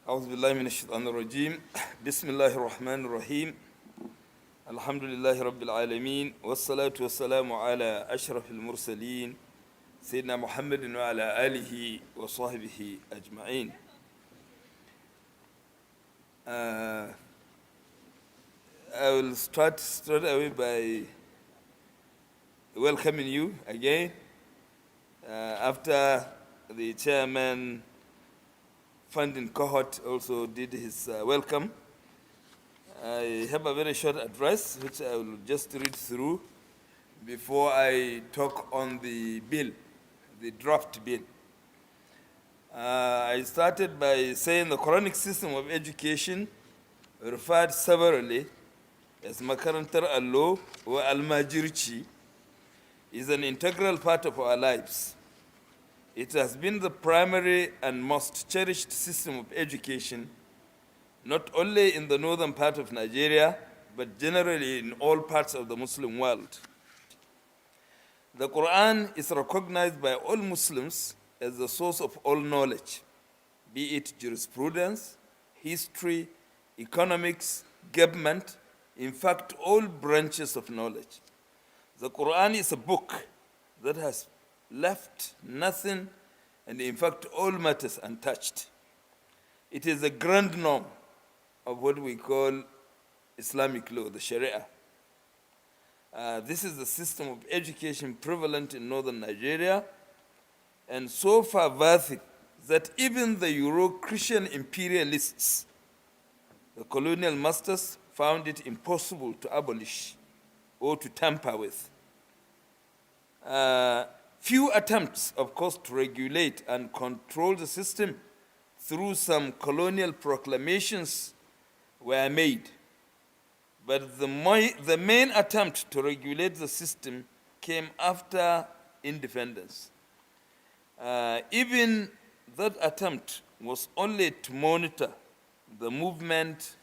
أعوذ بالله من الشيطان الرجيم بسم الله الرحمن الرحيم الحمد لله رب العالمين والصلاة والسلام على أشرف المرسلين سيدنا محمد وعلى آله وصحبه أجمعين. I will start straight away by welcoming you again after the chairman funding cohort also did his welcome. I have a very short address which I will just read through before I talk on the bill, the draft bill. I started by saying the Quranic system of education, referred severally as Makarantar Allo or Almajirci, is an integral part of our lives. It has been the primary and most cherished system of education, not only in the northern part of Nigeria, but generally in all parts of the Muslim world. The Quran is recognized by all Muslims as the source of all knowledge, be it jurisprudence, history, economics, government, in fact, all branches of knowledge. The Quran is a book that has left nothing, and in fact, all matters untouched. It is a grand norm of what we call Islamic law, the Sharia. This is the system of education prevalent in northern Nigeria, and so pervasive that even the Euro-Christian imperialists, the colonial masters, found it impossible to abolish or to tamper with. Few attempts, of course, to regulate and control the system through some colonial proclamations were made. But the main attempt to regulate the system came after independence. Even that attempt was only to monitor the movement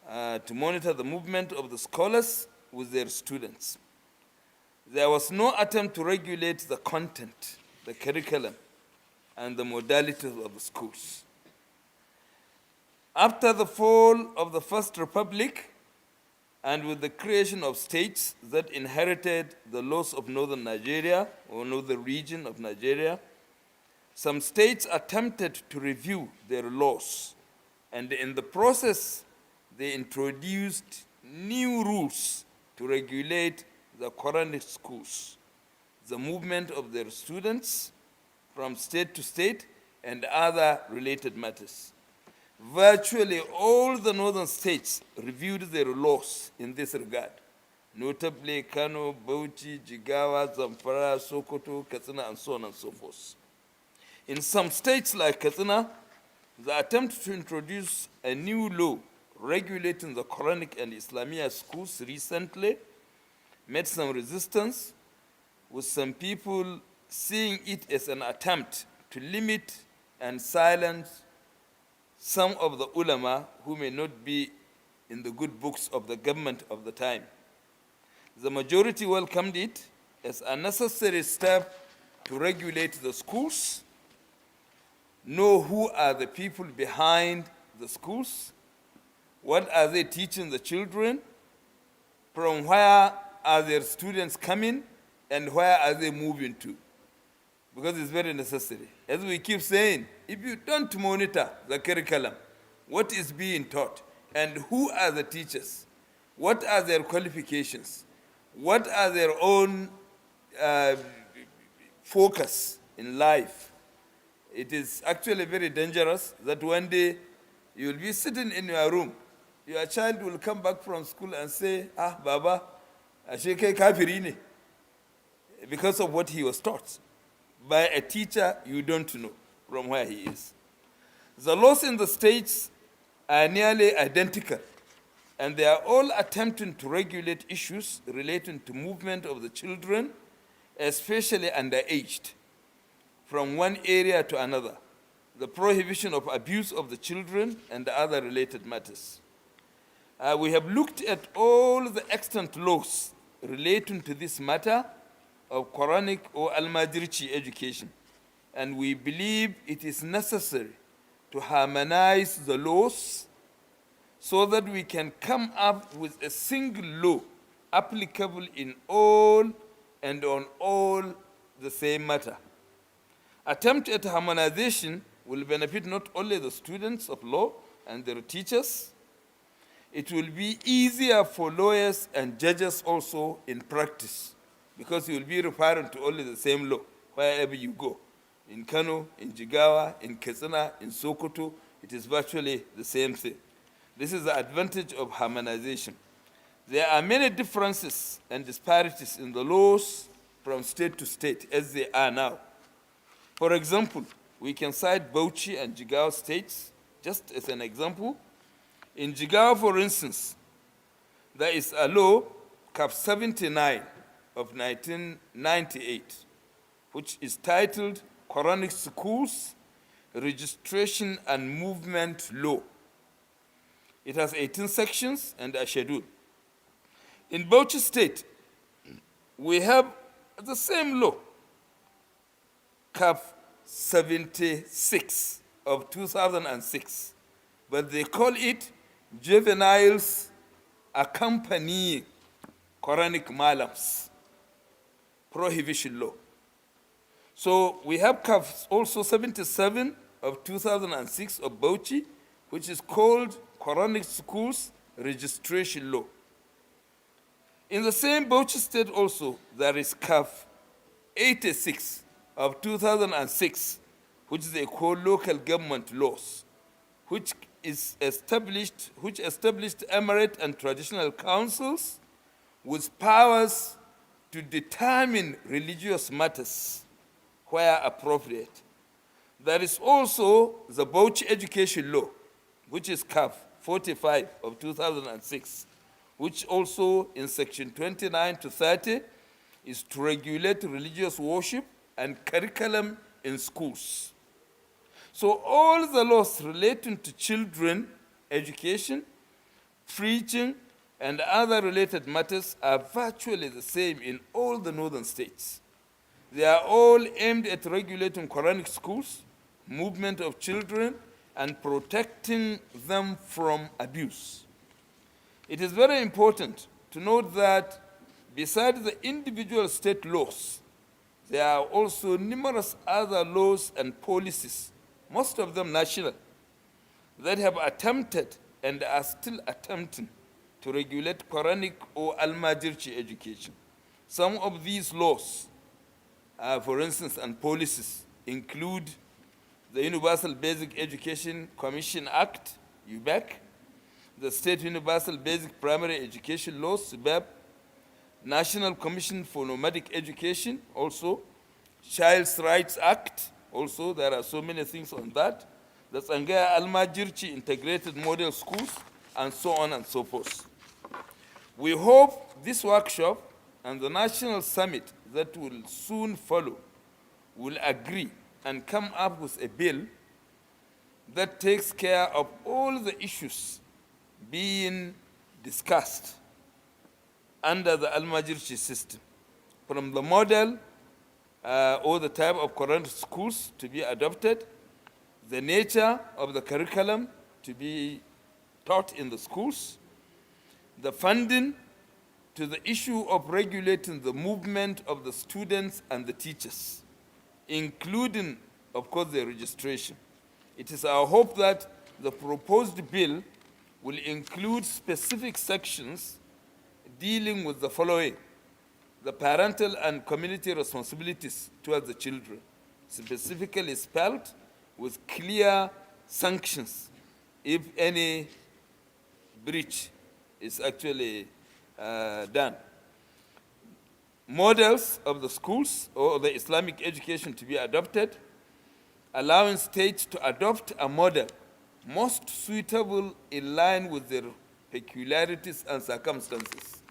of the scholars with their students. There was no attempt to regulate the content, the curriculum, and the modalities of the schools. After the fall of the First Republic, and with the creation of states that inherited the laws of northern Nigeria, or northern region of Nigeria, some states attempted to review their laws, and in the process, they introduced new rules to regulate the Quranic schools, the movement of their students from state to state, and other related matters. Virtually all the northern states reviewed their laws in this regard, notably Kano, Bauchi, Jigawa, Zamfara, Sokoto, Katsina, and so on and so forth. In some states like Katsina, the attempt to introduce a new law regulating the Quranic and Islamia schools recently met some resistance, with some people seeing it as an attempt to limit and silence some of the ulama who may not be in the good books of the government of the time. The majority welcomed it as a necessary step to regulate the schools, know who are the people behind the schools, what are they teaching the children, from where are their students coming, and where are they moving to? Because it's very necessary. As we keep saying, if you don't monitor the curriculum, what is being taught, and who are the teachers, what are their qualifications, what are their own focus in life, it is actually very dangerous that one day you will be sitting in your room, your child will come back from school and say, Baba, ashe kai kafiri ne, because of what he was taught by a teacher you don't know from where he is. The laws in the states are nearly identical, and they are all attempting to regulate issues relating to movement of the children, especially underaged, from one area to another, the prohibition of abuse of the children, and other related matters. We have looked at all the extant laws relating to this matter of Quranic or Almajirci education, and we believe it is necessary to harmonize the laws so that we can come up with a single law applicable in all and on all the same matter. Attempt at harmonization will benefit not only the students of law and their teachers, it will be easier for lawyers and judges also in practice, because you will be referring to only the same law wherever you go. In Kano, in Jigawa, in Katsina, in Sokoto, it is virtually the same thing. This is the advantage of harmonization. There are many differences and disparities in the laws from state to state as they are now. For example, we can cite Bauchi and Jigawa states just as an example. In Jigawa, for instance, there is a law, Cap 79 of 1998, which is titled Quranic Schools, Registration and Movement Law. It has 18 sections and a schedule. In Bauchi State, we have the same law, Cap 76 of 2006, but they call it Juveniles Accompanying Quranic Malams, Prohibition Law. So we have Cap also 77 of 2006 of Bauchi, which is called Quranic Schools Registration Law. In the same Bauchi State also, there is Cap 86 of 2006, which they call local government laws, which established emirate and traditional councils with powers to determine religious matters where appropriate. There is also the Bauchi Education Law, which is Cap 45 of 2006, which also in section 29 to 30 is to regulate religious worship and curriculum in schools. So all the laws relating to children, education, preaching, and other related matters are virtually the same in all the northern states. They are all aimed at regulating Quranic schools, movement of children, and protecting them from abuse. It is very important to note that besides the individual state laws, there are also numerous other laws and policies, most of them national, that have attempted and are still attempting to regulate Quranic or Almajirci education. Some of these laws, for instance, and policies include the Universal Basic Education Commission Act, UBEC, the State Universal Basic Primary Education Law, SUBEB, National Commission for Nomadic Education, also, Child's Rights Act, also, there are so many things on that, the Tsangaya Almajirci Integrated Model Schools, and so on and so forth. We hope this workshop and the National Summit that will soon follow will agree and come up with a bill that takes care of all the issues being discussed under the Almajirci system, from the model or the type of Quranic schools to be adopted, the nature of the curriculum to be taught in the schools, the funding, to the issue of regulating the movement of the students and the teachers, including, of course, the registration. It is our hope that the proposed bill will include specific sections dealing with the following: the parental and community responsibilities towards the children, specifically spelled with clear sanctions if any breach is actually done. Models of the schools or the Islamic education to be adopted, allowing states to adopt a model most suitable in line with their peculiarities and circumstances.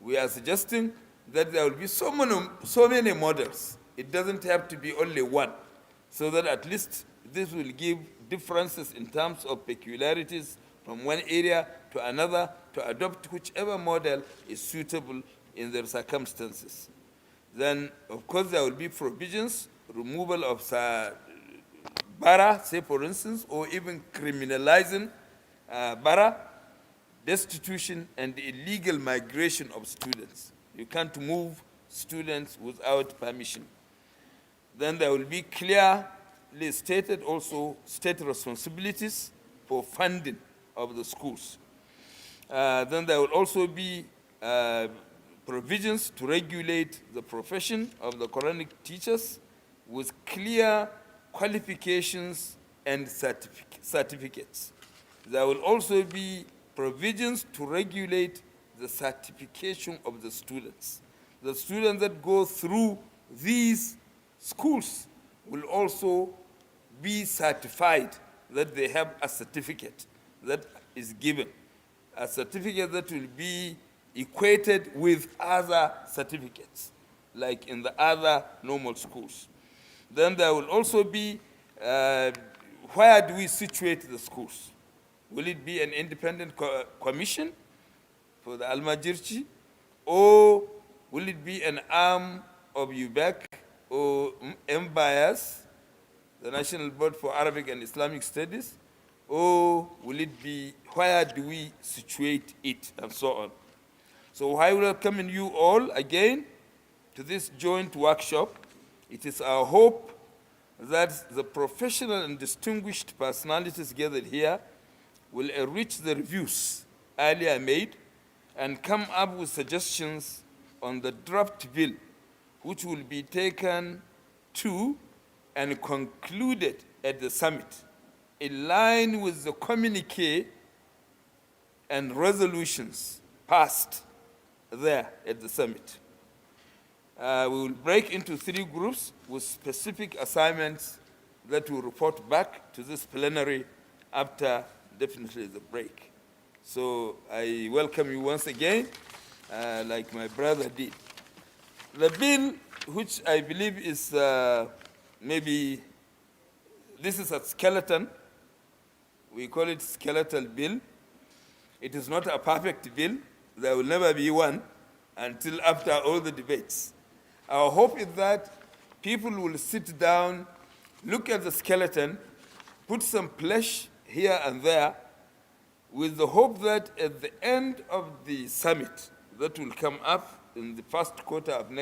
We are suggesting that there will be so many models. It doesn't have to be only one, so that at least this will give differences in terms of peculiarities from one area to another to adopt whichever model is suitable in their circumstances. Then, of course, there will be provisions, removal of bara, say for instance, or even criminalizing bara, destitution, and the illegal migration of students. You can't move students without permission. Then there will be clearly stated also state responsibilities for funding of the schools. Then there will also be provisions to regulate the profession of the Quranic teachers with clear qualifications and certificates. There will also be provisions to regulate the certification of the students. The students that go through these schools will also be certified that they have a certificate that is given, a certificate that will be equated with other certificates, like in the other normal schools. Then there will also be, where do we situate the schools? Will it be an independent commission for the Almajirci, or will it be an arm of UBEC or MBIAS, the National Board for Arabic and Islamic Studies, or will it be, where do we situate it, and so on. So I welcome you all again to this joint workshop. It is our hope that the professional and distinguished personalities gathered here will enrich the reviews earlier made and come up with suggestions on the draft bill, which will be taken to and concluded at the summit, in line with the communique and resolutions passed there at the summit. We will break into 3 groups with specific assignments that will report back to this plenary after definitely the break. So I welcome you once again, like my brother did. The bill, which I believe is maybe, this is a skeleton. We call it skeletal bill. It is not a perfect bill. There will never be one until after all the debates. Our hope is that people will sit down, look at the skeleton, put some flesh here and there, with the hope that at the end of the summit that will come up in the first quarter of next